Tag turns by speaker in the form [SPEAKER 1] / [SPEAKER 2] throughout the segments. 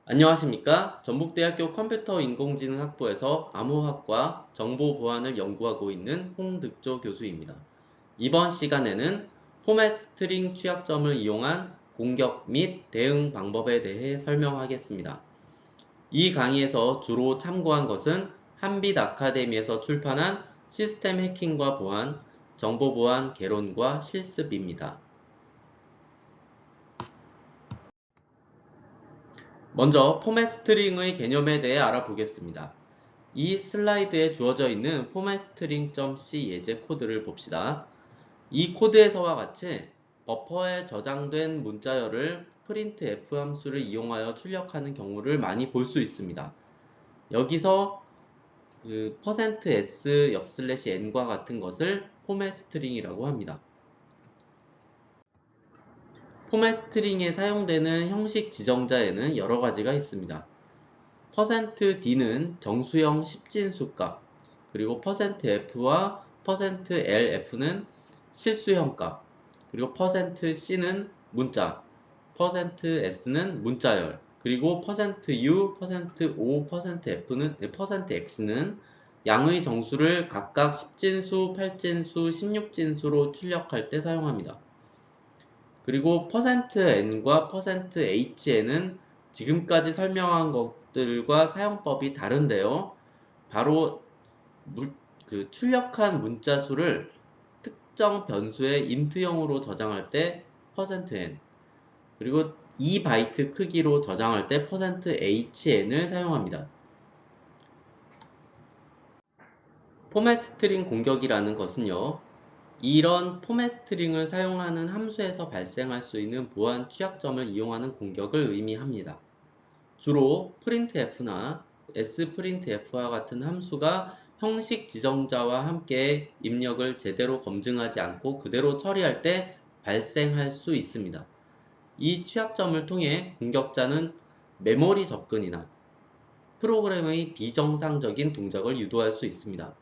[SPEAKER 1] 안녕하십니까? 전북대학교 컴퓨터인공지능학부에서 암호학과 정보보안을 연구하고 있는 홍득조 교수입니다. 이번 시간에는 포맷 스트링 취약점을 이용한 공격 및 대응 방법에 대해 설명하겠습니다. 이 강의에서 주로 참고한 것은 한빛 아카데미에서 출판한 시스템 해킹과 보안, 정보보안 개론과 실습입니다. 먼저 포맷 스트링의 개념에 대해 알아보겠습니다. 이 슬라이드에 주어져 있는 formatstring.c 예제 코드를 봅시다. 이 코드에서와 같이 버퍼에 저장된 문자열을 printf 함수를 이용하여 출력하는 경우를 많이 볼 수 있습니다. 여기서 그 %s/n과 같은 것을 포맷 스트링이라고 합니다. 포맷 스트링에 사용되는 형식 지정자에는 여러 가지가 있습니다. %d는 정수형 10진수 값, 그리고 %f와 %lf는 실수형 값, 그리고 %c는 문자, %s는 문자열, 그리고 %u, %o, %x는 양의 정수를 각각 10진수, 8진수, 16진수로 출력할 때 사용합니다. 그리고 %n과 %hn은 지금까지 설명한 것들과 사용법이 다른데요. 바로 출력한 문자 수를 특정 변수의 int형으로 저장할 때 %n, 그리고 2바이트 크기로 저장할 때 %hn을 사용합니다. 포맷 스트링 공격이라는 것은요, 이런 포맷 스트링을 사용하는 함수에서 발생할 수 있는 보안 취약점을 이용하는 공격을 의미합니다. 주로 printf나 sprintf와 같은 함수가 형식 지정자와 함께 입력을 제대로 검증하지 않고 그대로 처리할 때 발생할 수 있습니다. 이 취약점을 통해 공격자는 메모리 접근이나 프로그램의 비정상적인 동작을 유도할 수 있습니다.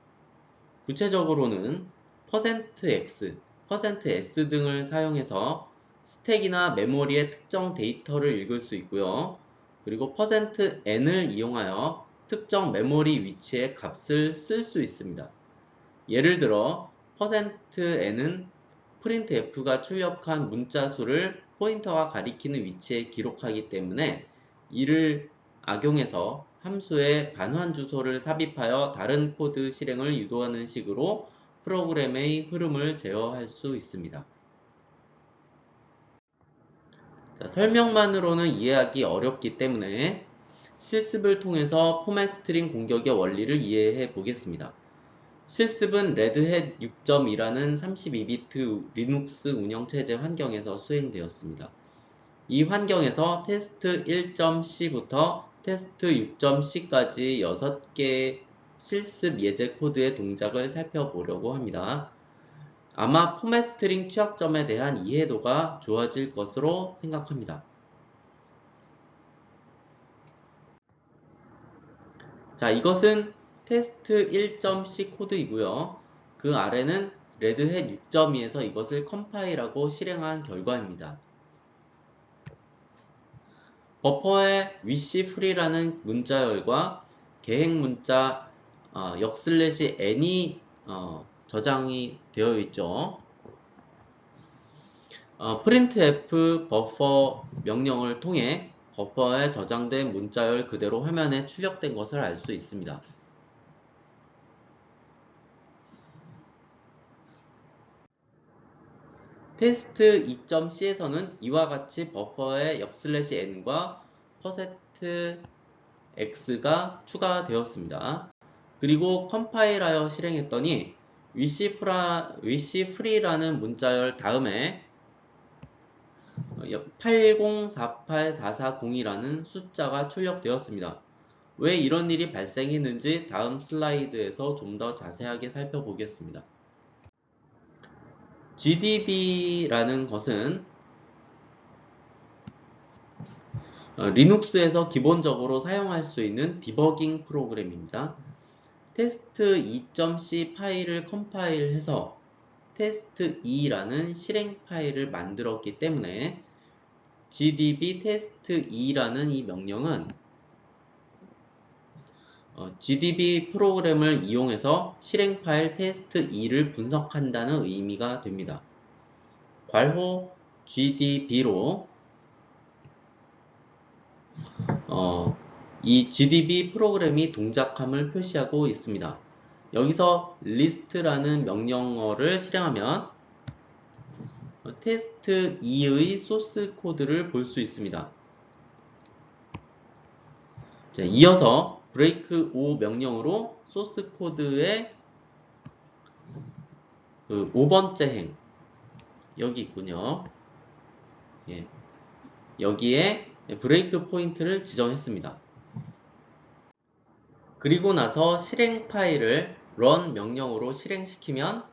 [SPEAKER 1] 구체적으로는 %x, %s 등을 사용해서 스택이나 메모리의 특정 데이터를 읽을 수 있고요. 그리고 %n을 이용하여 특정 메모리 위치의 값을 쓸 수 있습니다. 예를 들어 %n은 printf가 출력한 문자 수를 포인터가 가리키는 위치에 기록하기 때문에 이를 악용해서 함수에 반환 주소를 삽입하여 다른 코드 실행을 유도하는 식으로 프로그램의 흐름을 제어할 수 있습니다. 자, 설명만으로는 이해하기 어렵기 때문에 실습을 통해서 포맷 스트링 공격의 원리를 이해해 보겠습니다. 실습은 레드햇 6.2라는 32비트 리눅스 운영체제 환경에서 수행되었습니다. 이 환경에서 테스트 1.c부터 테스트 6.c까지 6개의 실습 예제 코드의 동작을 살펴보려고 합니다. 아마 포맷 스트링 취약점에 대한 이해도가 좋아질 것으로 생각합니다. 자, 이것은 테스트 1.c 코드이고요. 그 아래는 레드햇 6.2에서 이것을 컴파일하고 실행한 결과입니다. 버퍼에 wishFree라는 문자열과 계획 문자 역/n이 저장이 되어 있죠. printf 버퍼 명령을 통해 버퍼에 저장된 문자열 그대로 화면에 출력된 것을 알 수 있습니다. 테스트 2.c에서는 이와 같이 버퍼에 역/n과 %x가 추가되었습니다. 그리고 컴파일하여 실행했더니 wishFree라는 문자열 다음에 8048440이라는 숫자가 출력되었습니다. 왜 이런 일이 발생했는지 다음 슬라이드에서 좀 더 자세하게 살펴보겠습니다. GDB라는 것은 리눅스에서 기본적으로 사용할 수 있는 디버깅 프로그램입니다. 테스트 2.c 파일을 컴파일해서 테스트2라는 실행 파일을 만들었기 때문에 gdb test 2라는 이 명령은 gdb 프로그램을 이용해서 실행 파일 test 2를 분석한다는 의미가 됩니다. 괄호 gdb로 이 gdb 프로그램이 동작함을 표시하고 있습니다. 여기서 list라는 명령어를 실행하면 테스트 2의 소스 코드를 볼 수 있습니다. 자, 이어서 break 5 명령으로 소스 코드의 그 5번째 행 여기 있군요. 예, 여기에 브레이크 포인트를 지정했습니다. 그리고 나서 실행 파일을 run 명령으로 실행시키면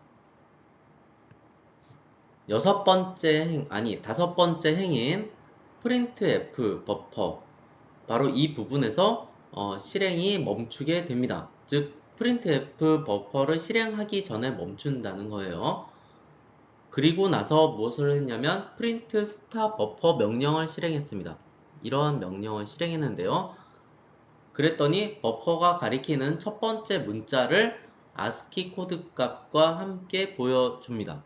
[SPEAKER 1] 다섯 번째 행인 printf 버퍼 바로 이 부분에서 실행이 멈추게 됩니다. 즉 printf 버퍼를 실행하기 전에 멈춘다는 거예요. 그리고 나서 무엇을 했냐면 print stop 버퍼 명령을 실행했습니다. 이러한 명령을 실행했는데요. 그랬더니 버퍼가 가리키는 첫 번째 문자를 ASCII 코드 값과 함께 보여줍니다.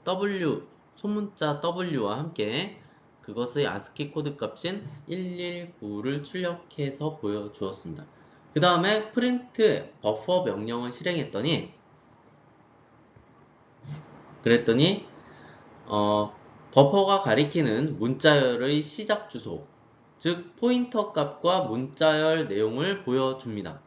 [SPEAKER 1] W, 소문자 W와 함께 그것의 ASCII 코드 값인 119를 출력해서 보여주었습니다. 그 다음에 print 버퍼 명령을 실행했더니 버퍼가 가리키는 문자열의 시작 주소, 즉 포인터 값과 문자열 내용을 보여줍니다.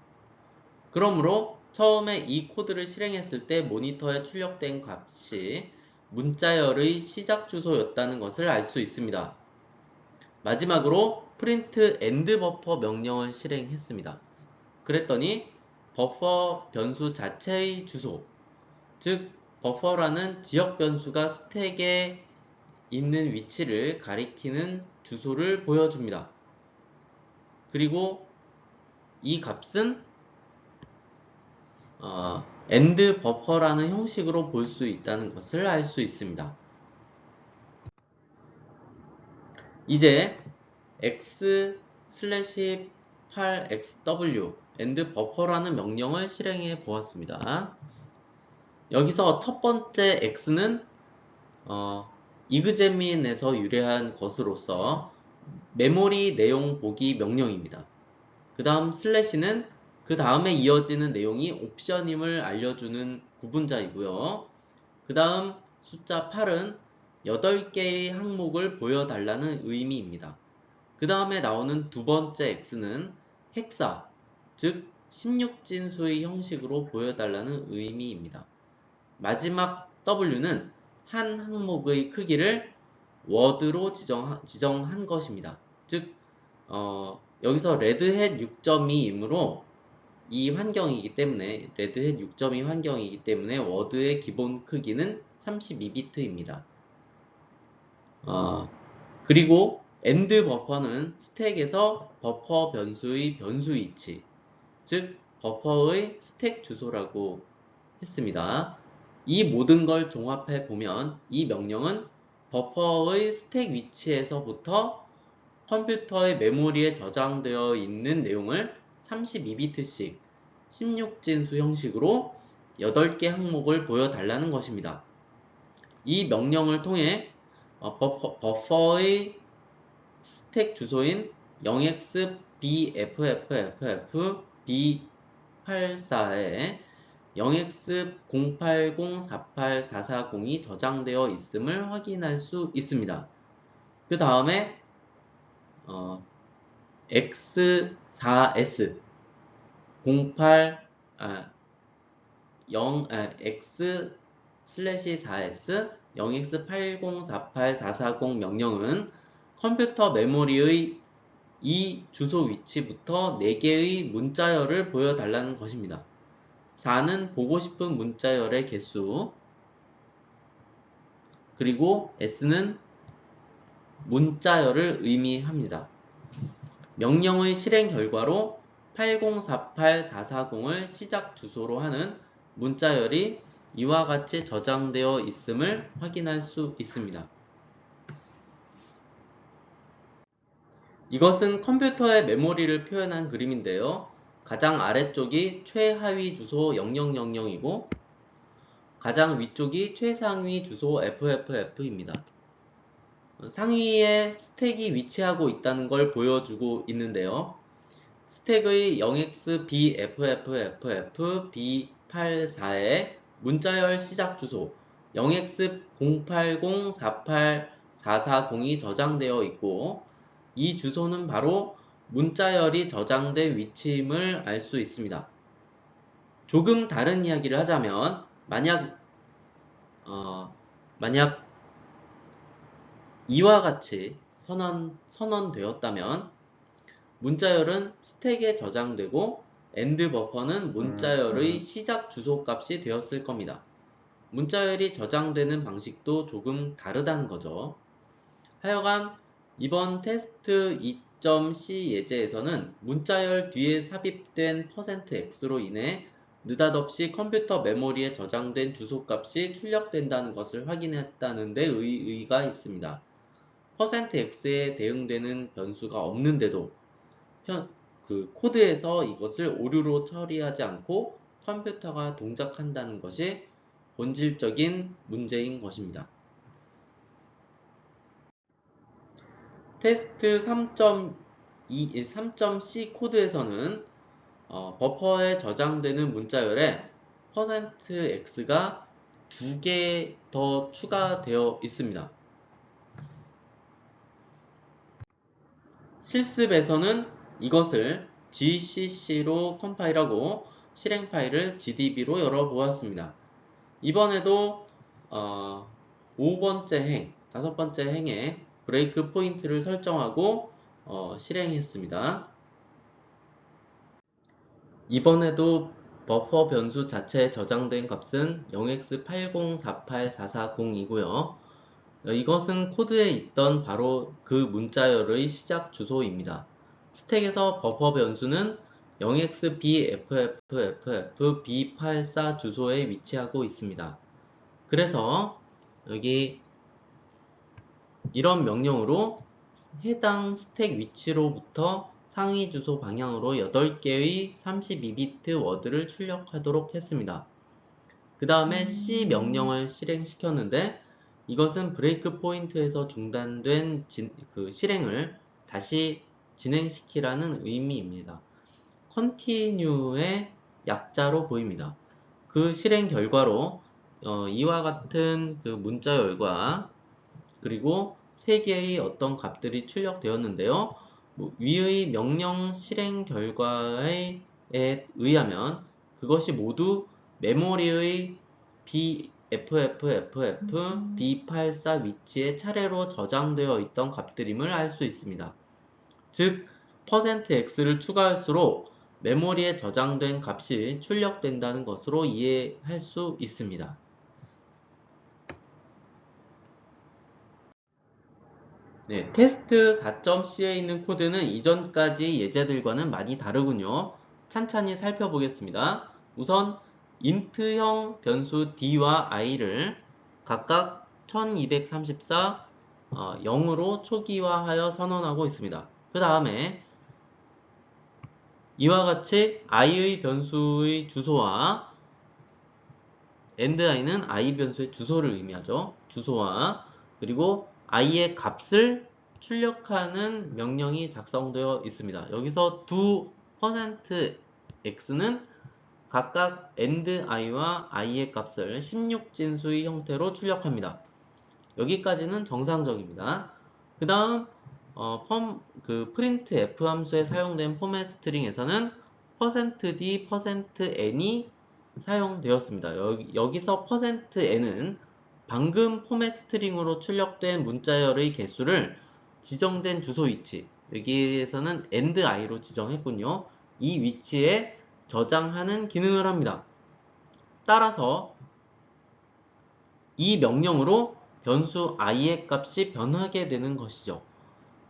[SPEAKER 1] 그러므로 처음에 이 코드를 실행했을 때 모니터에 출력된 값이 문자열의 시작 주소였다는 것을 알 수 있습니다. 마지막으로 print end 버퍼 명령을 실행했습니다. 그랬더니 버퍼 변수 자체의 주소, 즉 버퍼라는 지역 변수가 스택에 있는 위치를 가리키는 주소를 보여줍니다. 그리고 이 값은 end 버퍼라는 형식으로 볼 수 있다는 것을 알 수 있습니다. 이제 x/8xw end 버퍼라는 명령을 실행해 보았습니다. 여기서 첫 번째 x는 이그제민에서 유래한 것으로서 메모리 내용 보기 명령입니다. 그 다음 슬래시는 그 다음에 이어지는 내용이 옵션임을 알려주는 구분자이고요. 그 다음 숫자 8은 8개의 항목을 보여달라는 의미입니다. 그 다음에 나오는 두 번째 x는 헥사, 즉 16진수의 형식으로 보여달라는 의미입니다. 마지막 w는 한 항목의 크기를 워드로 지정한 것입니다. 즉 여기서 레드햇 6.2이므로 이 환경이기 때문에 레드햇 6.2 환경이기 때문에 워드의 기본 크기는 32비트입니다. 그리고 end 버퍼는 스택에서 버퍼 변수의 변수 위치, 즉 버퍼의 스택 주소라고 했습니다. 이 모든 걸 종합해 보면 이 명령은 버퍼의 스택 위치에서부터 컴퓨터의 메모리에 저장되어 있는 내용을 32비트씩 16진수 형식으로 8개 항목을 보여달라는 것입니다. 이 명령을 통해 버퍼의 스택 주소인 0xbffff b84에 0x08048440이 저장되어 있음을 확인할 수 있습니다. 그 다음에 x4s x/4s 0x80484440 명령은 컴퓨터 메모리의 이 주소 위치부터 4개의 문자열을 보여달라는 것입니다. 4는 보고 싶은 문자열의 개수, 그리고 s는 문자열을 의미합니다. 명령의 실행 결과로 8048440을 시작 주소로 하는 문자열이 이와 같이 저장되어 있음을 확인할 수 있습니다. 이것은 컴퓨터의 메모리를 표현한 그림인데요. 가장 아래쪽이 최하위 주소 0000이고 가장 위쪽이 최상위 주소 FFF입니다. 상위에 스택이 위치하고 있다는 걸 보여주고 있는데요. 스택의 0xBFFFB84의 문자열 시작 주소 0x080484440이 저장되어 있고 이 주소는 바로 문자열이 저장된 위치임을 알 수 있습니다. 조금 다른 이야기를 하자면 만약 이와 같이 선언되었다면 문자열은 스택에 저장되고 엔드 버퍼는 문자열의 시작 주소 값이 되었을 겁니다. 문자열이 저장되는 방식도 조금 다르다는 거죠. 하여간 이번 테스트 2.c 예제에서는 문자열 뒤에 삽입된 %x로 인해 느닷없이 컴퓨터 메모리에 저장된 주소값이 출력된다는 것을 확인했다는 데 의의가 있습니다. %x에 대응되는 변수가 없는데도 코드에서 이것을 오류로 처리하지 않고 컴퓨터가 동작한다는 것이 본질적인 문제인 것입니다. 테스트 3.c 코드에서는 버퍼에 저장되는 문자열에 %x가 2개 더 추가되어 있습니다. 실습에서는 이것을 GCC로 컴파일하고 실행 파일을 GDB로 열어보았습니다. 이번에도 5번째 행, 5번째 행에 브레이크 포인트를 설정하고 실행했습니다. 이번에도 버퍼 변수 자체에 저장된 값은 0x80484440이고요. 이것은 코드에 있던 바로 그 문자열의 시작 주소입니다. 스택에서 버퍼 변수는 0xBFFFB84 주소에 위치하고 있습니다. 그래서 여기 이런 명령으로 해당 스택 위치로부터 상위 주소 방향으로 8개의 32비트 워드를 출력하도록 했습니다. 그 다음에 C 명령을 실행시켰는데 이것은 브레이크 포인트에서 중단된 실행을 다시 진행시키라는 의미입니다. continue의 약자로 보입니다. 그 실행 결과로 이와 같은 그 문자열과 그리고 3개의 어떤 값들이 출력되었는데요. 위의 명령 실행 결과에 의하면 그것이 모두 메모리의 BFFFF B84 위치에 차례로 저장되어 있던 값들임을 알 수 있습니다. 즉 %x를 추가할수록 메모리에 저장된 값이 출력된다는 것으로 이해할 수 있습니다. 네, 테스트 4.c에 있는 코드는 이전까지 예제들과는 많이 다르군요. 찬찬히 살펴보겠습니다. 우선 int형 변수 d와 i를 각각 1234, 0으로 초기화하여 선언하고 있습니다. 그 다음에 이와 같이 i의 변수의 주소와 AND-i는 i 변수의 주소를 의미하죠. 주소와 그리고 i의 값을 출력하는 명령이 작성되어 있습니다. 여기서 두 %x는 각각 AND-i와 i의 값을 16진수의 형태로 출력합니다. 여기까지는 정상적입니다. 그 다음 printf 함수에 사용된 포맷 스트링에서는 %d, %n이 사용되었습니다. 여기서 %n은 방금 포맷 스트링으로 출력된 문자열의 개수를 지정된 주소 위치, 여기에서는 AND-i로 지정했군요. 이 위치에 저장하는 기능을 합니다. 따라서 이 명령으로 변수 i의 값이 변하게 되는 것이죠.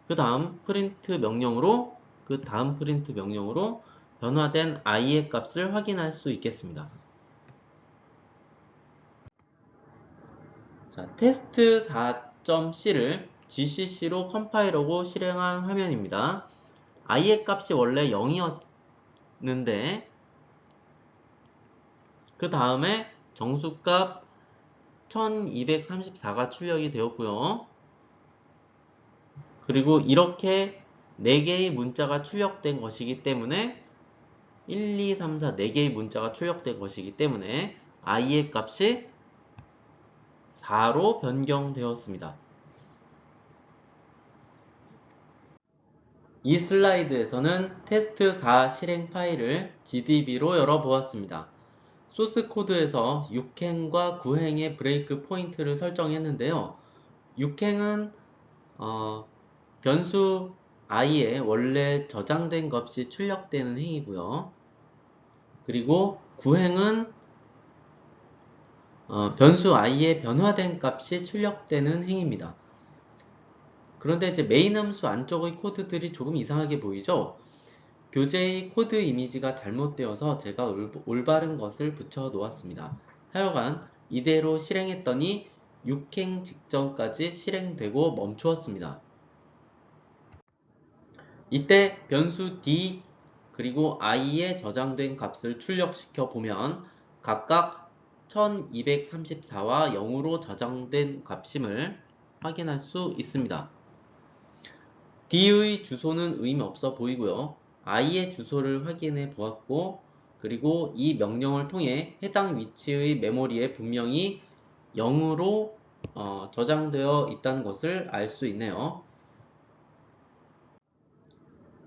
[SPEAKER 1] 그 다음 프린트 명령으로 변화된 i의 값을 확인할 수 있겠습니다. 자, 테스트 4.c를 GCC로 컴파일하고 실행한 화면입니다. i의 값이 원래 0이었는데 그 다음에 정수값 1234가 출력이 되었고요. 그리고 이렇게 4개의 문자가 출력된 것이기 때문에 1, 2, 3, 4 4개의 문자가 출력된 것이기 때문에 i의 값이 4로 변경되었습니다. 이 슬라이드에서는 테스트 4 실행 파일을 GDB로 열어보았습니다. 소스 코드에서 6행과 9행의 브레이크 포인트를 설정했는데요. 6행은 변수 i에 원래 저장된 값이 출력되는 행이고요. 그리고 9행은 변수 i에 변화된 값이 출력되는 행입니다. 그런데 이제 메인 함수 안쪽의 코드들이 조금 이상하게 보이죠? 교재의 코드 이미지가 잘못되어서 제가 올바른 것을 붙여 놓았습니다. 하여간 이대로 실행했더니 6행 직전까지 실행되고 멈추었습니다. 이때 변수 d 그리고 i에 저장된 값을 출력시켜 보면 각각 1234와 0으로 저장된 값임을 확인할 수 있습니다. d의 주소는 의미 없어 보이고요. i의 주소를 확인해 보았고, 그리고 이 명령을 통해 해당 위치의 메모리에 분명히 0으로 저장되어 있다는 것을 알 수 있네요.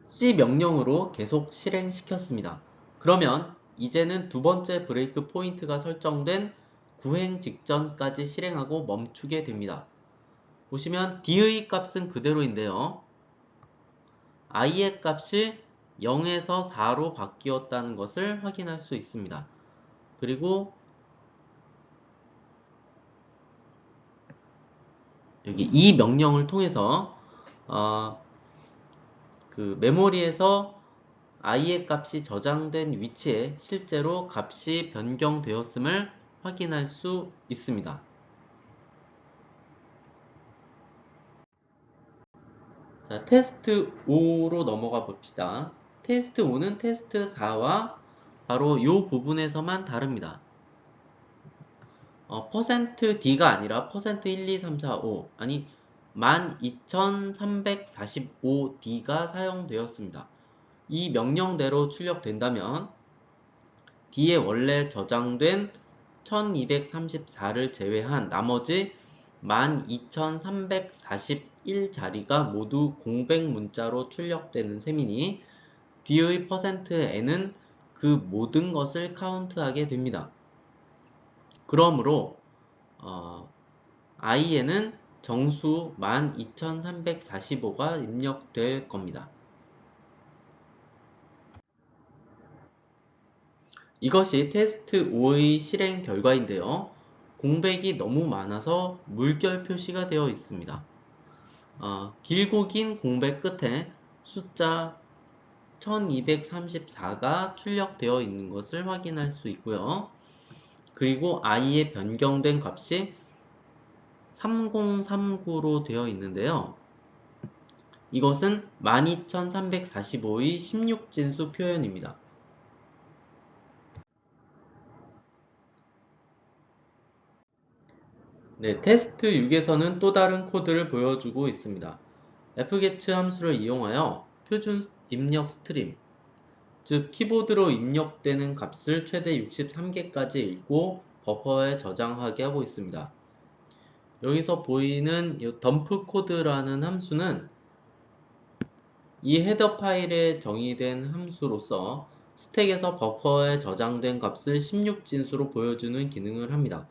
[SPEAKER 1] C 명령으로 계속 실행시켰습니다. 그러면 이제는 두 번째 브레이크 포인트가 설정된 9행 직전까지 실행하고 멈추게 됩니다. 보시면 D의 값은 그대로인데요. I의 값이 0에서 4로 바뀌었다는 것을 확인할 수 있습니다. 그리고 여기 이 명령을 통해서 그 메모리에서 i의 값이 저장된 위치에 실제로 값이 변경되었음을 확인할 수 있습니다. 자, 테스트 5로 넘어가 봅시다. 테스트 5는 테스트 4와 바로 이 부분에서만 다릅니다. %d가 아니라 %1, 2, 3, 4, 5 아니 12345d가 사용되었습니다. 이 명령대로 출력된다면 D에 원래 저장된 1234를 제외한 나머지 12341자리가 모두 공백 문자로 출력되는 셈이니 D의 %n은 그 모든 것을 카운트하게 됩니다. 그러므로 i에는 정수 12345가 입력될 겁니다. 이것이 테스트 5의 실행 결과인데요. 공백이 너무 많아서 물결 표시가 되어 있습니다. 길고 긴 공백 끝에 숫자 1234가 출력되어 있는 것을 확인할 수 있고요. 그리고 i의 변경된 값이 3039로 되어 있는데요. 이것은 12345의 16진수 표현입니다. 네, 테스트 6에서는 또 다른 코드를 보여주고 있습니다. fget 함수를 이용하여 표준 입력 스트림, 즉 키보드로 입력되는 값을 최대 63개까지 읽고 버퍼에 저장하게 하고 있습니다. 여기서 보이는 이 덤프 코드라는 함수는 이 헤더 파일에 정의된 함수로서 스택에서 버퍼에 저장된 값을 16진수로 보여주는 기능을 합니다.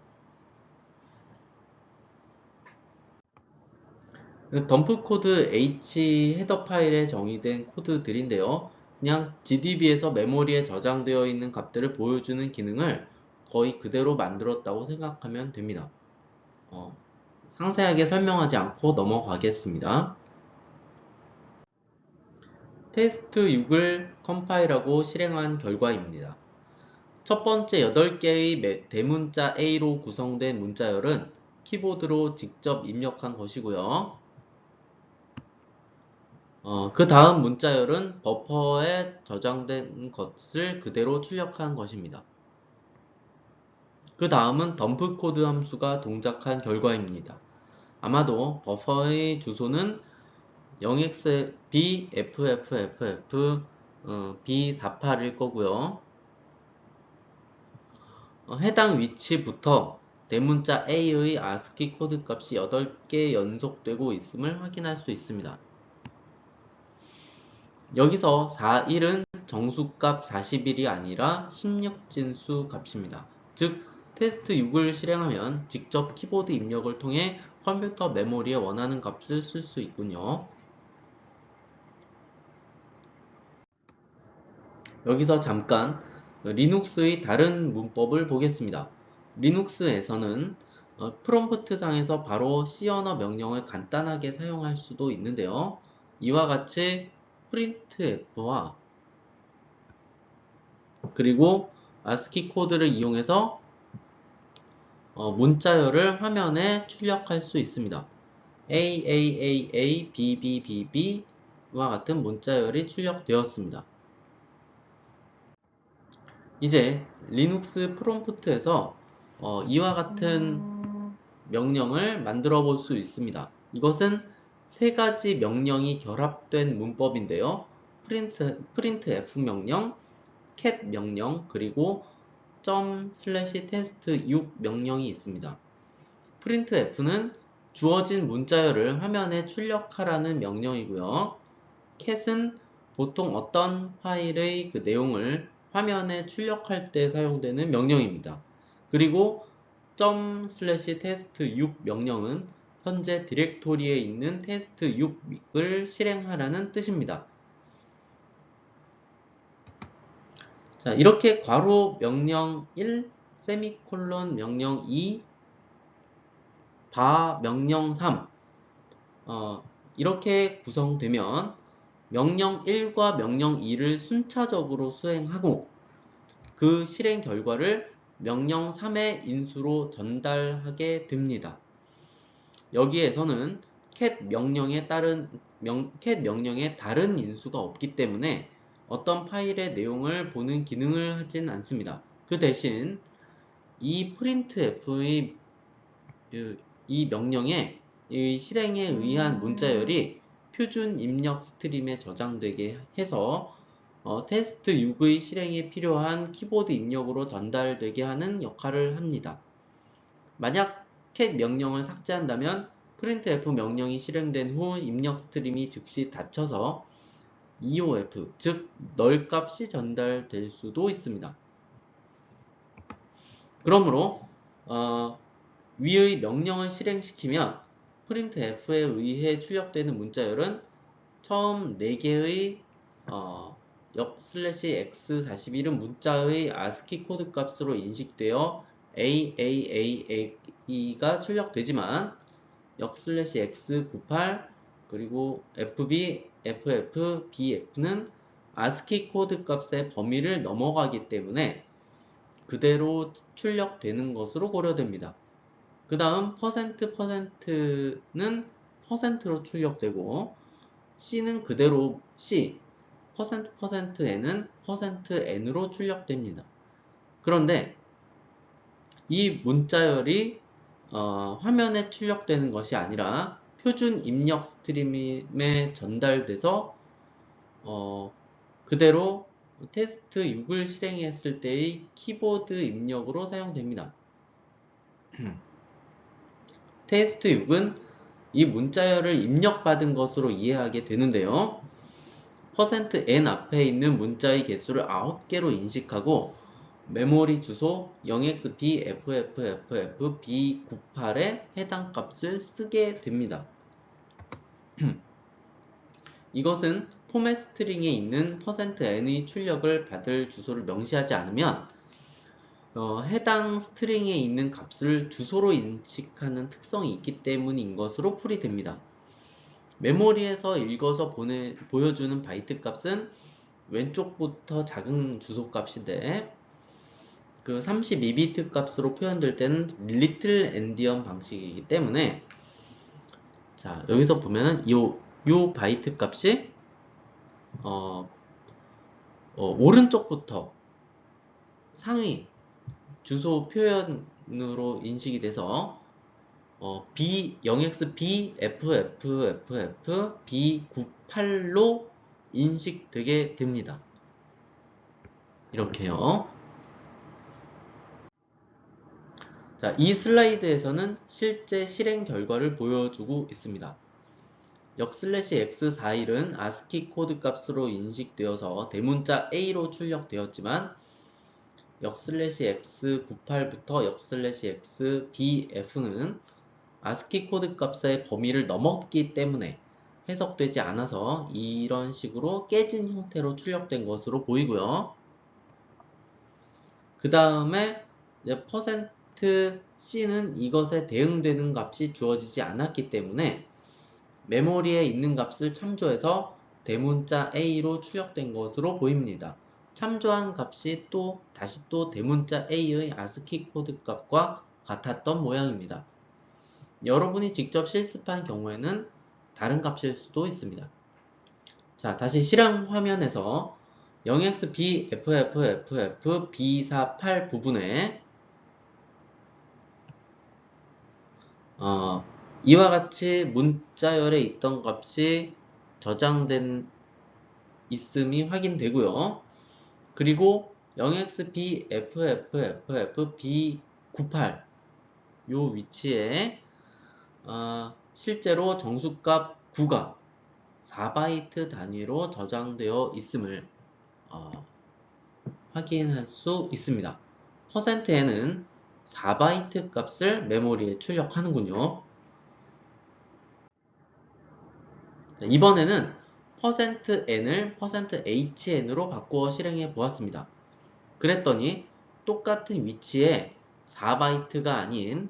[SPEAKER 1] 덤프 코드 H 헤더 파일에 정의된 코드들인데요. 그냥 GDB에서 메모리에 저장되어 있는 값들을 보여주는 기능을 거의 그대로 만들었다고 생각하면 됩니다. 상세하게 설명하지 않고 넘어가겠습니다. 테스트 6을 컴파일하고 실행한 결과입니다. 첫 번째 8개의 대문자 A로 구성된 문자열은 키보드로 직접 입력한 것이고요. 그 다음 문자열은 버퍼에 저장된 것을 그대로 출력한 것입니다. 그 다음은 덤프 코드 함수가 동작한 결과입니다. 아마도 버퍼의 주소는 0xbfffff b48일 거고요. 해당 위치부터 대문자 A의 ASCII 코드 값이 8개 연속되고 있음을 확인할 수 있습니다. 여기서 41은 정수값 41이 아니라 16진수 값입니다. 즉 테스트 6을 실행하면 직접 키보드 입력을 통해 컴퓨터 메모리에 원하는 값을 쓸 수 있군요. 여기서 잠깐 리눅스의 다른 문법을 보겠습니다. 리눅스에서는 프롬프트 상에서 바로 C 언어 명령을 간단하게 사용할 수도 있는데요. 이와 같이 printf와 그리고 ASCII 코드를 이용해서 문자열을 화면에 출력할 수 있습니다. AAAA, BBBB와 같은 문자열이 출력되었습니다. 이제 리눅스 프롬프트에서 이와 같은 명령을 만들어 볼 수 있습니다. 이것은 세 가지 명령이 결합된 문법인데요. printf 명령, cat 명령, 그리고 ./test6 명령이 있습니다. printf는 주어진 문자열을 화면에 출력하라는 명령이고요. cat은 보통 어떤 파일의 그 내용을 화면에 출력할 때 사용되는 명령입니다. 그리고 ./test6 명령은 현재 디렉토리에 있는 test6을 실행하라는 뜻입니다. 자, 이렇게 괄호 명령 1, 세미콜론 명령 2, 바 명령 3 이렇게 구성되면 명령 1과 명령 2를 순차적으로 수행하고 그 실행 결과를 명령 3의 인수로 전달하게 됩니다. 여기에서는 cat 명령에 다른 인수가 없기 때문에 어떤 파일의 내용을 보는 기능을 하진 않습니다. 그 대신 이 printf의 이 명령의 이 실행에 의한 문자열이 표준 입력 스트림에 저장되게 해서 테스트 6의 실행에 필요한 키보드 입력으로 전달되게 하는 역할을 합니다. 만약 cat 명령을 삭제한다면 printf 명령이 실행된 후 입력 스트림이 즉시 닫혀서 EOF, 즉 null 값이 전달될 수도 있습니다. 그러므로 위의 명령을 실행시키면 printf에 의해 출력되는 문자열은 처음 4개의 역/x41은 문자의 ASCII 코드 값으로 인식되어 AAAA가 출력되지만 역/x98 그리고 FB, FF, BF는 ASCII 코드 값의 범위를 넘어가기 때문에 그대로 출력되는 것으로 고려됩니다. 그 다음 %%는 %로 출력되고 C는 그대로 C, %%N은 %N으로 출력됩니다. 그런데 이 문자열이 화면에 출력되는 것이 아니라 표준 입력 스트림에 전달돼서 그대로 테스트 6을 실행했을 때의 키보드 입력으로 사용됩니다. 테스트 6은 이 문자열을 입력받은 것으로 이해하게 되는데요. %n 앞에 있는 문자의 개수를 9개로 인식하고 메모리 주소 0xbffffb98에 해당 값을 쓰게 됩니다. 이것은 포맷 스트링에 있는 %n의 출력을 받을 주소를 명시하지 않으면 해당 스트링에 있는 값을 주소로 인식하는 특성이 있기 때문인 것으로 풀이됩니다. 메모리에서 읽어서 보여주는 바이트 값은 왼쪽부터 작은 주소 값인데 그 32비트 값으로 표현될 때는 리틀 엔디언 방식이기 때문에 자 여기서 보면은 요 바이트 값이 오른쪽부터 상위 주소 표현으로 인식이 돼서 B 0x B FFFF B98로 인식되게 됩니다. 이렇게요. 자, 이 슬라이드에서는 실제 실행 결과를 보여주고 있습니다. 역/x41은 ASCII 코드 값으로 인식되어서 대문자 A로 출력되었지만 역/x98부터 역/xbf는 ASCII 코드 값의 범위를 넘었기 때문에 해석되지 않아서 이런 식으로 깨진 형태로 출력된 것으로 보이고요. 그 다음에 %c는 이것에 대응되는 값이 주어지지 않았기 때문에 메모리에 있는 값을 참조해서 대문자 A로 출력된 것으로 보입니다. 참조한 값이 다시 또 대문자 A의 ASCII 코드 값과 같았던 모양입니다. 여러분이 직접 실습한 경우에는 다른 값일 수도 있습니다. 자, 다시 실행 화면에서 0x b FFFF B48 부분에 이와 같이 문자열에 있던 값이 저장된 있음이 확인되고요. 그리고 0x b FFFF B98 요 위치에 실제로 정수값 9가 4바이트 단위로 저장되어 있음을 확인할 수 있습니다. %n은 4바이트 값을 메모리에 출력하는군요. 자, 이번에는 %n을 %hn으로 바꾸어 실행해 보았습니다. 그랬더니 똑같은 위치에 4바이트가 아닌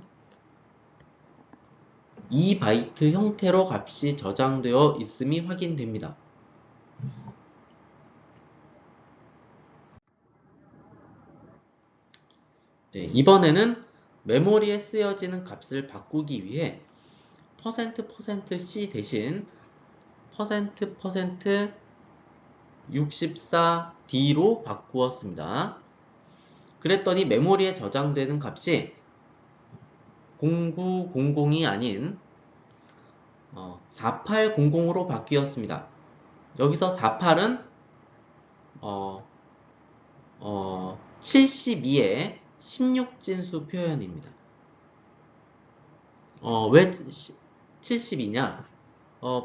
[SPEAKER 1] 2바이트 형태로 값이 저장되어 있음이 확인됩니다. 네, 이번에는 메모리에 쓰여지는 값을 바꾸기 위해 %c 대신 %64D로 바꾸었습니다. 그랬더니 메모리에 저장되는 값이 0900이 아닌 4800으로 바뀌었습니다. 여기서 48은 72의 16진수 표현입니다. 왜 72냐?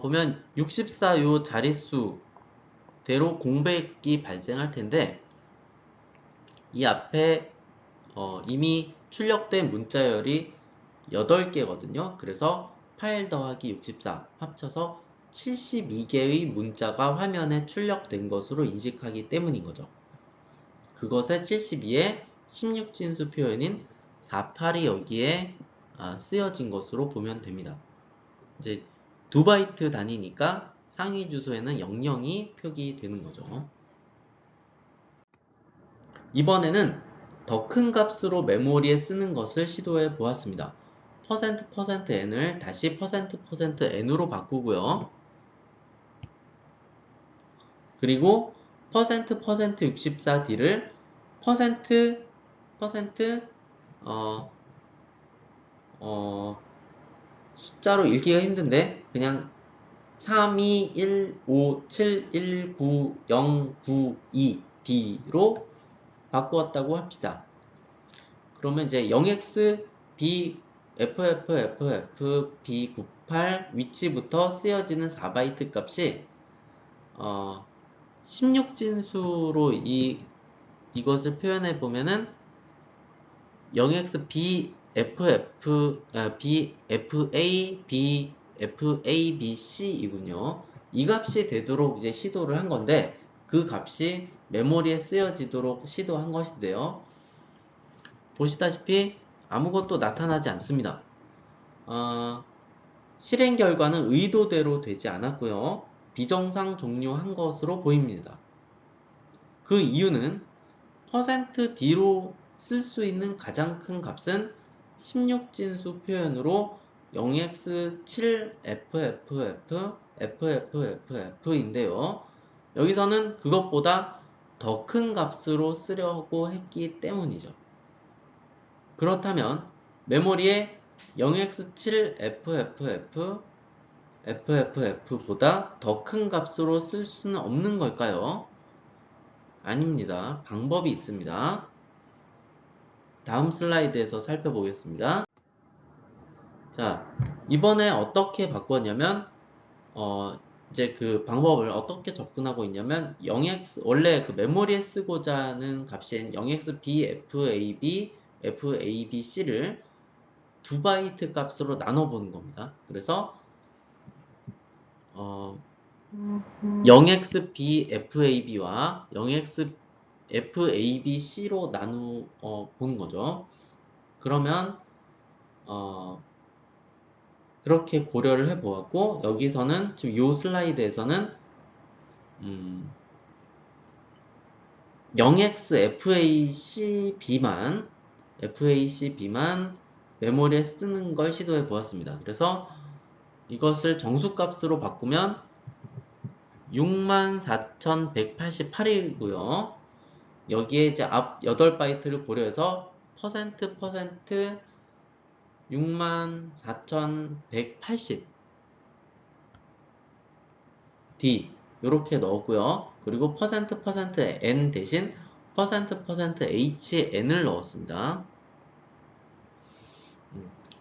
[SPEAKER 1] 보면 64 요 자릿수대로 공백이 발생할 텐데 이 앞에 이미 출력된 문자열이 8개거든요. 그래서 8 더하기 64 합쳐서 72개의 문자가 화면에 출력된 것으로 인식하기 때문인 거죠. 그것의 72의 16진수 표현인 48이 여기에 쓰여진 것으로 보면 됩니다. 이제 2바이트 단위니까 상위 주소에는 00이 표기되는 거죠. 이번에는 더 큰 값으로 메모리에 쓰는 것을 시도해 보았습니다. %n을 다시 %n으로 바꾸고요. 그리고 %64D를 숫자로 읽기가 힘든데 그냥 32157190992D로 바꾸었다고 합시다. 그러면 이제 0x b FFFF B98 위치부터 쓰여지는 4바이트 값이 16진수로 이것을 표현해 보면은 0x b BFA, BFA, BC이군요. 이 값이 되도록 이제 시도를 한 건데 그 값이 메모리에 쓰여지도록 시도한 것인데요. 보시다시피 아무것도 나타나지 않습니다. 실행 결과는 의도대로 되지 않았고요. 비정상 종료한 것으로 보입니다. 그 이유는 %D로 쓸 수 있는 가장 큰 값은 16진수 표현으로 0x7FFF, FFFF인데요. 여기서는 그것보다 더 큰 값으로 쓰려고 했기 때문이죠. 그렇다면 메모리에 0x7FFFFF보다 더 큰 값으로 쓸 수는 없는 걸까요? 아닙니다. 방법이 있습니다. 다음 슬라이드에서 살펴보겠습니다. 자, 이번에 어떻게 바꿨냐면 이제 그 방법을 어떻게 접근하고 있냐면 0x 원래 그 메모리에 쓰고자 하는 값인 0xbfab fabc를 2바이트 값으로 나눠보는 겁니다. 그래서 0xbfab와 0xfabc로 나누 보는 거죠. 그러면 그렇게 고려를 해보았고, 여기서는 지금 이 슬라이드에서는 0xfacb만 메모리에 쓰는 걸 시도해 보았습니다. 그래서 이것을 정수값으로 바꾸면 64,188이고요. 여기에 이제 앞 8바이트를 고려해서 퍼센트 64,180 D 이렇게 넣었고요. 그리고 퍼센트 N 대신 퍼센트 HN을 넣었습니다.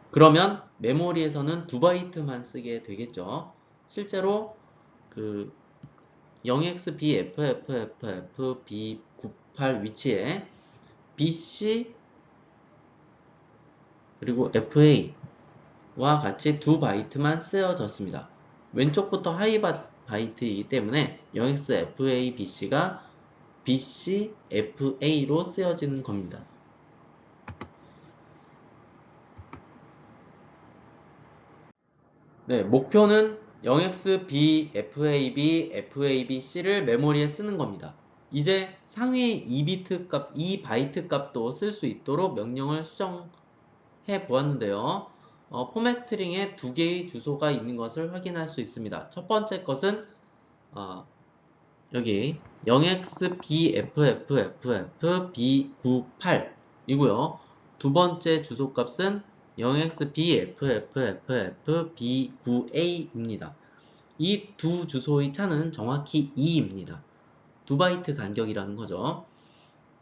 [SPEAKER 1] 그러면 메모리에서는 2바이트만 쓰게 되겠죠. 실제로 그 0xbffffb98 위치에 BC 그리고 FA와 같이 2바이트만 쓰여졌습니다. 왼쪽부터 하이 바이트이기 때문에 0xFABC가 BCFA로 쓰여지는 겁니다. 네, 목표는 0xbfab FABC를 메모리에 쓰는 겁니다. 이제 상위 2바이트 값도 쓸 수 있도록 명령을 수정해 보았는데요. 포맷 스트링에 2개의 주소가 있는 것을 확인할 수 있습니다. 첫 번째 것은 여기 0xbffffb98 이고요. 두 번째 주소 값은 0xbffffb9a입니다. 이 두 주소의 차는 정확히 2입니다. 2바이트 간격이라는 거죠.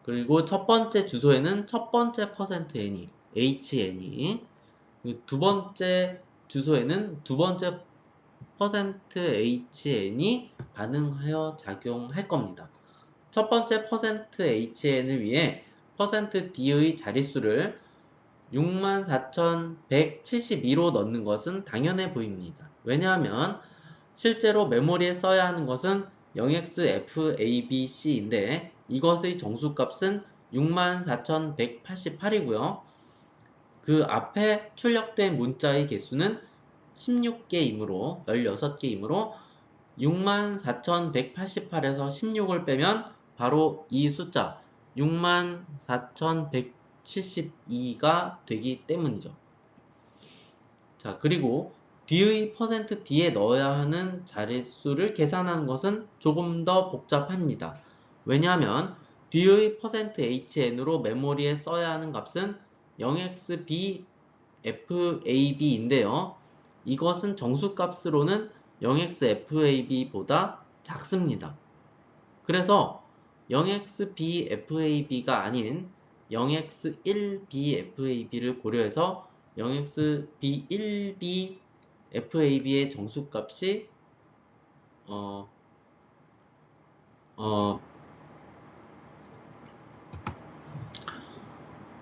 [SPEAKER 1] 그리고 첫 번째 주소에는 첫 번째 %n이 HN이 두 번째 주소에는 두 번째 %HN이 반응하여 작용할 겁니다. 첫 번째 %HN을 위해 %D의 자릿수를 64,172로 넣는 것은 당연해 보입니다. 왜냐하면 실제로 메모리에 써야 하는 것은 0xFABC인데 이것의 정수값은 64,188이고요. 그 앞에 출력된 문자의 개수는 16개이므로 16개이므로 64,188에서 16을 빼면 바로 이 숫자 64,172가 되기 때문이죠. 자, 그리고 뒤의 %D에 넣어야 하는 자릿수를 계산하는 것은 조금 더 복잡합니다. 왜냐하면 뒤의 %HN으로 메모리에 써야 하는 값은 0xbfab인데요. 이것은 정수값으로는 0xfab보다 작습니다. 그래서 0xbfab가 아닌 0x1bfab를 고려해서 0xb1bfab의 정수값이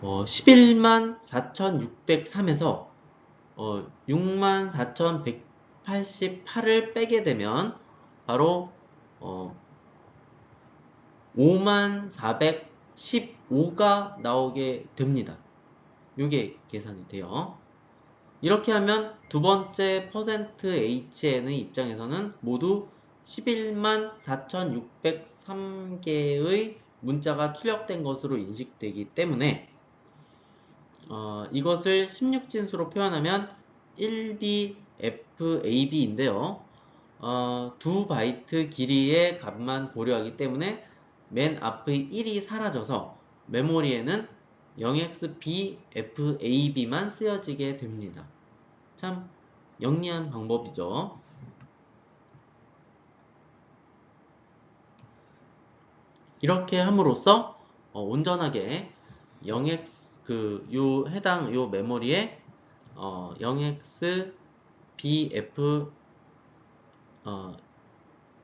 [SPEAKER 1] 114,603에서 64,188을 빼게 되면 바로 54,415가 나오게 됩니다. 이게 계산이 돼요. 이렇게 하면 두 번째 %HN의 입장에서는 모두 114,603개의 문자가 출력된 것으로 인식되기 때문에 이것을 16진수로 표현하면 1bfab인데요.
[SPEAKER 2] 두 바이트 길이의 값만 고려하기 때문에 맨 앞의 1이 사라져서 메모리에는 0xbfab만 쓰여지게 됩니다. 참 영리한 방법이죠. 이렇게 함으로써 온전하게 0x 요 해당 요 메모리에 0xbf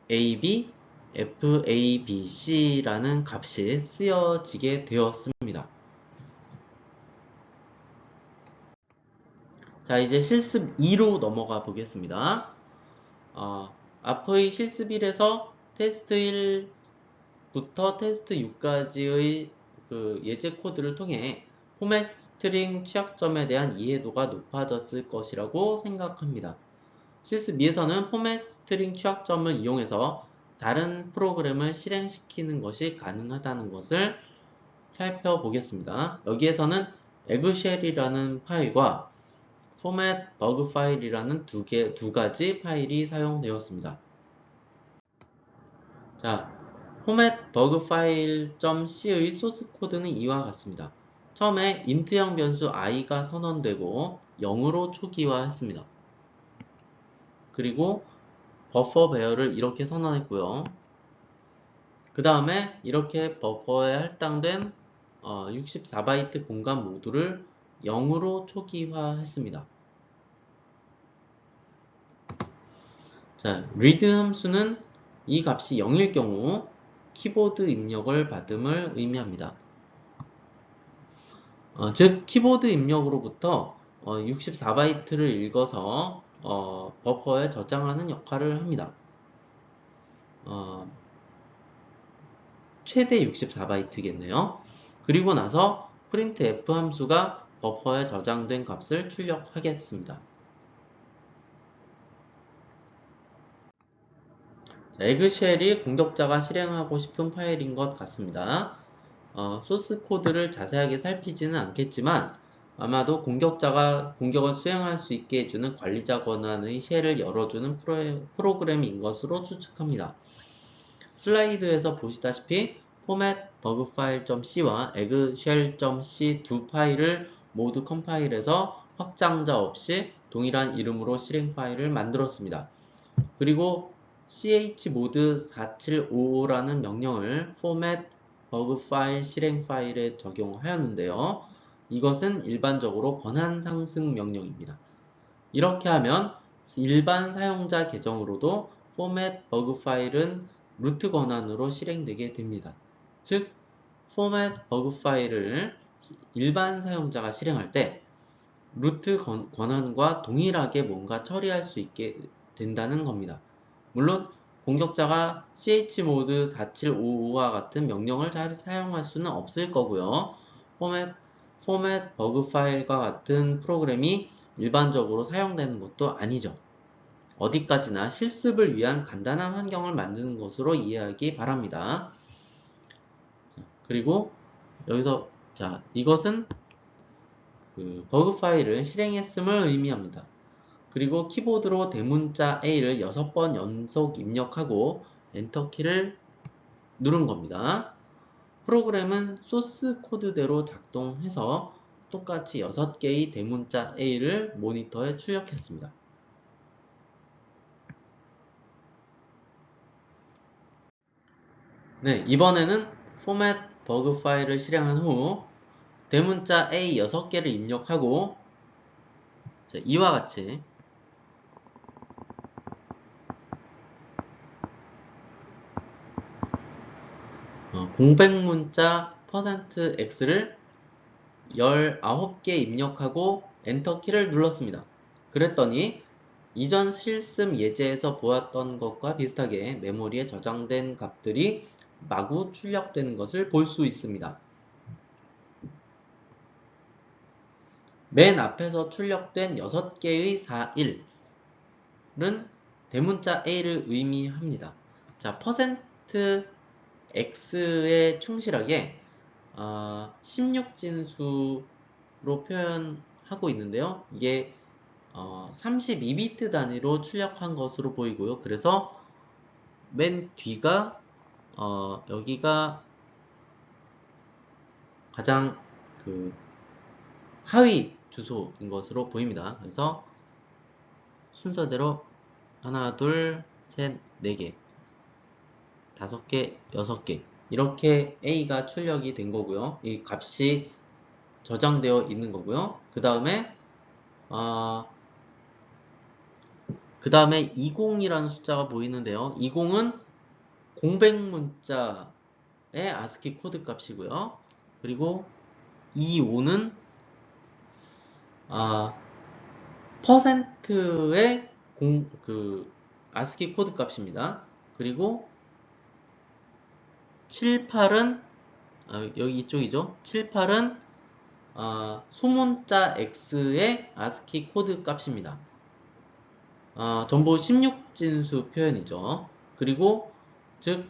[SPEAKER 2] ab fabc라는 값이 쓰여지게 되었습니다. 자, 이제 실습 2로 넘어가 보겠습니다. 앞의 실습 1에서 테스트 1부터 테스트 6까지의 그 예제 코드를 통해 포맷 스트링 취약점에 대한 이해도가 높아졌을 것이라고 생각합니다. 실습 2에서는 포맷 스트링 취약점을 이용해서 다른 프로그램을 실행시키는 것이 가능하다는 것을 살펴보겠습니다. 여기에서는 에그쉘이라는 파일과 포맷 버그 파일이라는 두 가지 파일이 사용되었습니다. 자, 포맷 버그 파일 .c의 소스 코드는 이와 같습니다. 처음에 인트형 변수 i가 선언되고 0으로 초기화했습니다. 그리고 버퍼 배열을 이렇게 선언했고요. 그 다음에 이렇게 버퍼에 할당된 64바이트 공간 모두를 0으로 초기화했습니다. 자, read 함수는 이 값이 0일 경우 키보드 입력을 받음을 의미합니다. 즉 키보드 입력으로부터 64바이트를 읽어서 버퍼에 저장하는 역할을 합니다. 최대 64바이트겠네요. 그리고 나서 printf 함수가 버퍼에 저장된 값을 출력하겠습니다. 에그쉘이 공격자가 실행하고 싶은 파일인 것 같습니다. 소스 코드를 자세하게 살피지는 않겠지만 아마도 공격자가 공격을 수행할 수 있게 해주는 관리자 권한의 쉘을 열어주는 프로그램인 것으로 추측합니다. 슬라이드에서 보시다시피 format bug file.c와 eggshell.c 두 파일을 모두 컴파일해서 확장자 없이 동일한 이름으로 실행 파일을 만들었습니다. 그리고 chmod 4755라는 명령을 format 버그 파일 실행 파일에 적용하였는데요. 이것은 일반적으로 권한 상승 명령입니다. 이렇게 하면 일반 사용자 계정으로도 format 버그 파일은 루트 권한으로 실행되게 됩니다. 즉, format 버그 파일을 일반 사용자가 실행할 때 루트 권한과 동일하게 뭔가 처리할 수 있게 된다는 겁니다. 물론 공격자가 chmod 4755와 같은 명령을 잘 사용할 수는 없을 거고요. 포맷 버그 파일과 같은 프로그램이 일반적으로 사용되는 것도 아니죠. 어디까지나 실습을 위한 간단한 환경을 만드는 것으로 이해하기 바랍니다. 그리고 여기서 이것은 버그 파일을 실행했음을 의미합니다. 그리고 키보드로 대문자 A를 6번 연속 입력하고 엔터키를 누른 겁니다. 프로그램은 소스 코드대로 작동해서 똑같이 6개의 대문자 A를 모니터에 출력했습니다. 네, 이번에는 포맷 버그 파일을 실행한 후 대문자 A 6개를 입력하고 이와 같이 공백문자 %x를 19개 입력하고 엔터키를 눌렀습니다. 그랬더니 이전 실습 예제에서 보았던 것과 비슷하게 메모리에 저장된 값들이 마구 출력되는 것을 볼 수 있습니다. 맨 앞에서 출력된 6개의 41은 대문자 A를 의미합니다. 자, %x에 충실하게 16진수로 표현하고 있는데요. 이게 32비트 단위로 출력한 것으로 보이고요. 그래서 맨 뒤가 여기가 가장 그 하위 주소인 것으로 보입니다. 그래서 순서대로 하나, 둘, 셋, 네 개, 다섯 개, 여섯 개 이렇게 A가 출력이 된 거고요. 이 값이 저장되어 있는 거고요. 그 다음에 20이라는 숫자가 보이는데요. 20은 공백 문자의 ASCII 코드 값이고요. 그리고 25는 퍼센트의 ASCII 코드 값입니다. 그리고 78은 여기 이쪽이죠. 78은 소문자 X의 ASCII 코드 값입니다. 전부 16진수 표현이죠. 그리고 즉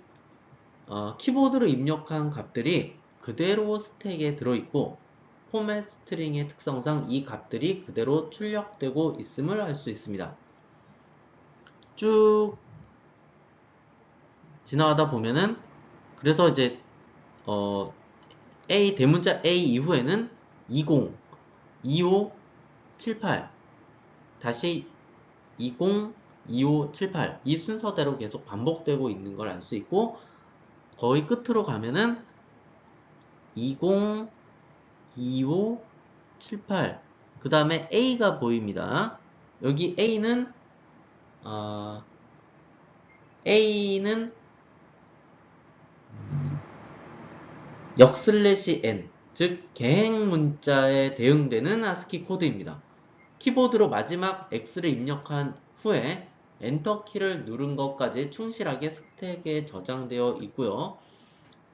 [SPEAKER 2] 키보드로 입력한 값들이 그대로 스택에 들어있고 포맷 스트링의 특성상 이 값들이 그대로 출력되고 있음을 알 수 있습니다. 쭉 지나가다 보면은 그래서 이제 대문자 A 이후에는 20, 25, 78 다시 20, 25, 78 이 순서대로 계속 반복되고 있는 걸 알 수 있고 거의 끝으로 가면은 20, 25, 78 그 다음에 A가 보입니다. 여기 A는 역/n 즉 개행 문자에 대응되는 ASCII 코드입니다. 키보드로 마지막 X를 입력한 후에 엔터 키를 누른 것까지 충실하게 스택에 저장되어 있고요.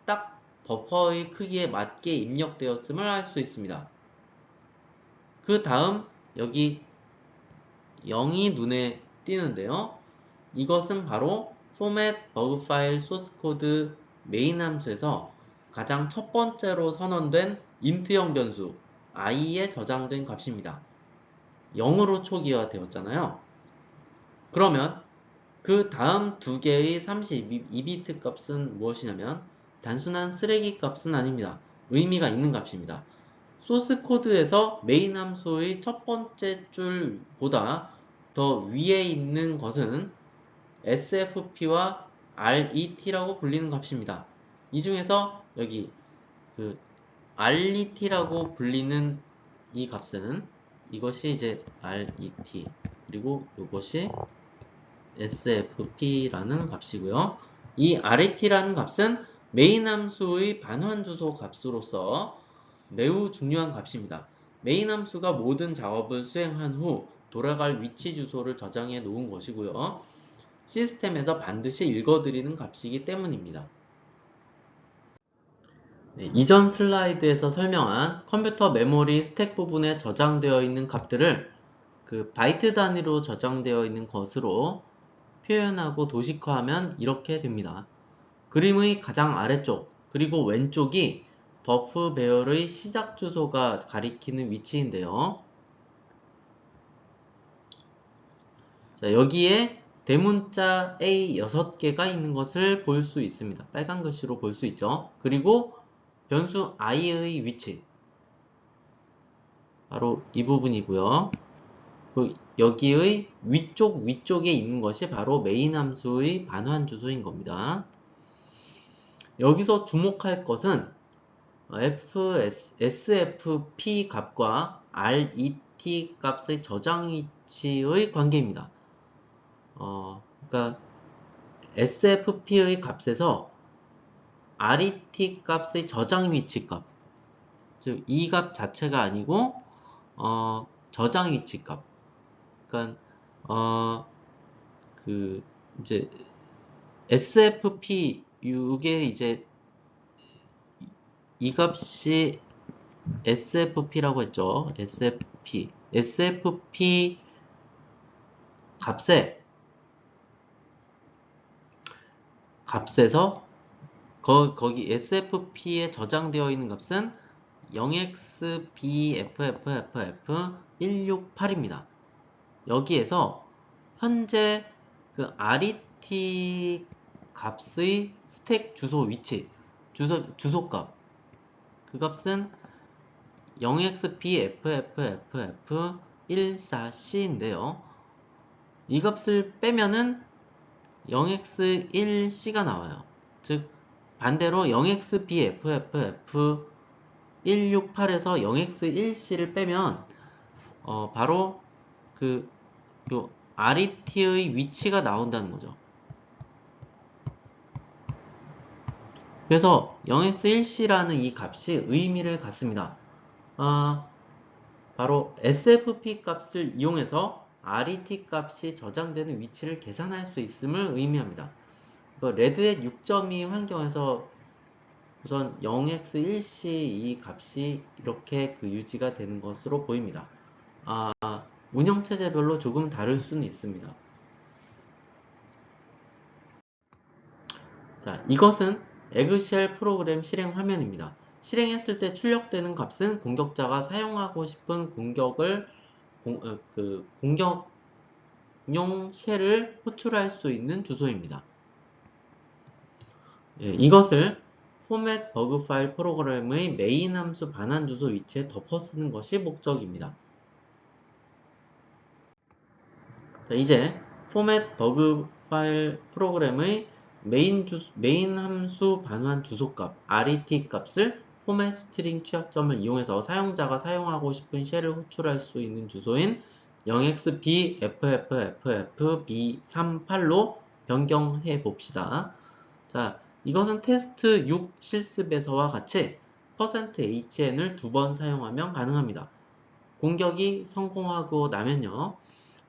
[SPEAKER 2] 딱 버퍼의 크기에 맞게 입력되었음을 알 수 있습니다. 그 다음 여기 0이 눈에 띄는데요. 이것은 바로 format bug file source code 메인 함수에서 가장 첫 번째로 선언된 인트형 변수 i에 저장된 값입니다. 0으로 초기화 되었잖아요. 그러면 그 다음 두 개의 32비트 값은 무엇이냐면 단순한 쓰레기 값은 아닙니다. 의미가 있는 값입니다. 소스 코드에서 메인 함수의 첫 번째 줄보다 더 위에 있는 것은 sfp와 ret라고 불리는 값입니다. 이 중에서 여기 그 ret라고 불리는 이 값은 이것이 이제 ret 그리고 이것이 sfp라는 값이고요. 이 ret라는 값은 메인 함수의 반환 주소 값으로서 매우 중요한 값입니다. 메인 함수가 모든 작업을 수행한 후 돌아갈 위치 주소를 저장해 놓은 것이고요. 시스템에서 반드시 읽어드리는 값이기 때문입니다. 네, 이전 슬라이드에서 설명한 컴퓨터 메모리 스택 부분에 저장되어 있는 값들을 그 바이트 단위로 저장되어 있는 것으로 표현하고 도식화하면 이렇게 됩니다. 그림의 가장 아래쪽 그리고 왼쪽이 버프 배열의 시작 주소가 가리키는 위치인데요. 자, 여기에 대문자 A 6개가 있는 것을 볼 수 있습니다. 빨간 글씨로 볼 수 있죠. 그리고 변수 i의 위치 바로 이 부분이고요. 여기의 위쪽에 있는 것이 바로 메인 함수의 반환 주소인 겁니다. 여기서 주목할 것은 sfp 값과 ret 값의 저장 위치의 관계입니다. 그러니까 sfp의 값에서 ret 값의 저장 위치 값, 즉 이 값 자체가 아니고 저장 위치 값. 그러니까 이제 sfp 이게 이제 이 값이 sfp라고 했죠. sfp 값에서 거기 sfp에 저장되어 있는 값은 0xbfff168입니다. 여기에서 현재 그 RET 값의 스택 주소 위치, 주소값, 그 값은 0xbFFFF14c인데요. 이 값을 빼면은 0x1c가 나와요. 즉 반대로 0xbFFF168에서 0x1c를 빼면 바로 그 요 RET의 위치가 나온다는 거죠. 그래서 0x1c라는 이 값이 의미를 갖습니다. 바로 SFP 값을 이용해서 RET 값이 저장되는 위치를 계산할 수 있음을 의미합니다. 레드햇 6.2 환경에서 우선 0x1c 이 값이 이렇게 그 유지가 되는 것으로 보입니다. 운영체제별로 조금 다를 수는 있습니다. 자, 이것은 에그쉘 프로그램 실행 화면입니다. 실행했을 때 출력되는 값은 공격자가 사용하고 싶은 공격용 쉘을 호출할 수 있는 주소입니다. 이것을 포맷 버그 파일 프로그램의 메인 함수 반환 주소 위치에 덮어 쓰는 것이 목적입니다. 자, 이제 포맷 버그 파일 프로그램의 메인 함수 반환 주소값 RET 값을 포맷 스트링 취약점을 이용해서 사용자가 사용하고 싶은 쉘을 호출할 수 있는 주소인 0xbFFFFB38로 변경해 봅시다. 자, 이것은 테스트 6 실습에서와 같이 %HN을 2번 사용하면 가능합니다. 공격이 성공하고 나면요,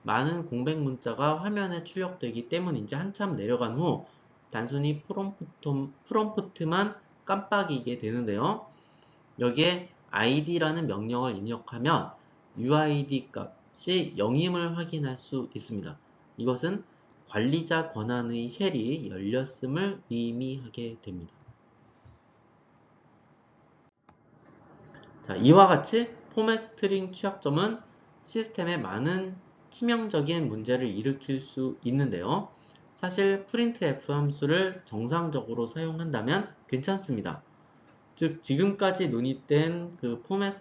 [SPEAKER 2] 많은 공백 문자가 화면에 출력되기 때문인지 한참 내려간 후 단순히 프롬프트만 깜빡이게 되는데요. 여기에 id라는 명령을 입력하면 uid 값이 0임을 확인할 수 있습니다. 이것은 관리자 권한의 쉘이 열렸음을 의미하게 됩니다. 자, 이와 같이 포맷 스트링 취약점은 시스템에 많은 치명적인 문제를 일으킬 수 있는데요. 사실 printf 함수를 정상적으로 사용한다면 괜찮습니다. 즉 지금까지 논의된 그 포맷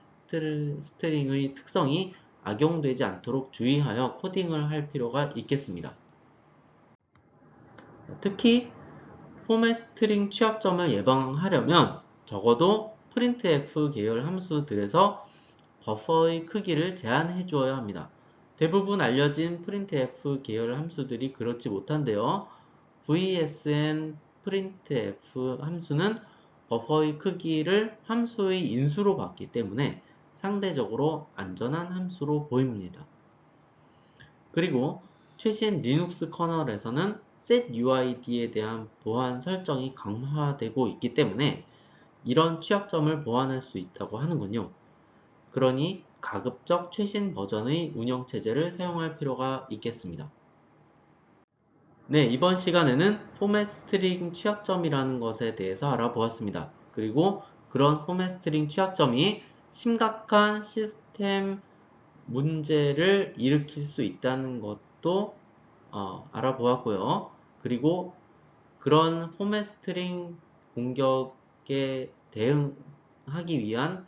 [SPEAKER 2] 스트링의 특성이 악용되지 않도록 주의하여 코딩을 할 필요가 있겠습니다. 특히 포맷 스트링 취약점을 예방하려면 적어도 printf 계열 함수들에서 버퍼의 크기를 제한해 주어야 합니다. 대부분 알려진 printf 계열 함수들이 그렇지 못한데요. vsn printf 함수는 버퍼의 크기를 함수의 인수로 받기 때문에 상대적으로 안전한 함수로 보입니다. 그리고 최신 리눅스 커널에서는 setuid에 대한 보안 설정이 강화되고 있기 때문에 이런 취약점을 보완할 수 있다고 하는군요. 그러니 가급적 최신 버전의 운영체제를 사용할 필요가 있겠습니다. 네, 이번 시간에는 포맷 스트링 취약점이라는 것에 대해서 알아보았습니다. 그리고 그런 포맷 스트링 취약점이 심각한 시스템 문제를 일으킬 수 있다는 것도 알아보았고요. 그리고 그런 포맷 스트링 공격에 대응하기 위한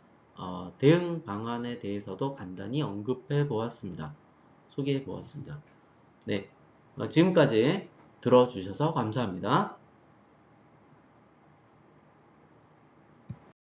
[SPEAKER 2] 대응 방안에 대해서도 간단히 언급해 보았습니다. 소개해 보았습니다. 네, 지금까지 들어주셔서 감사합니다.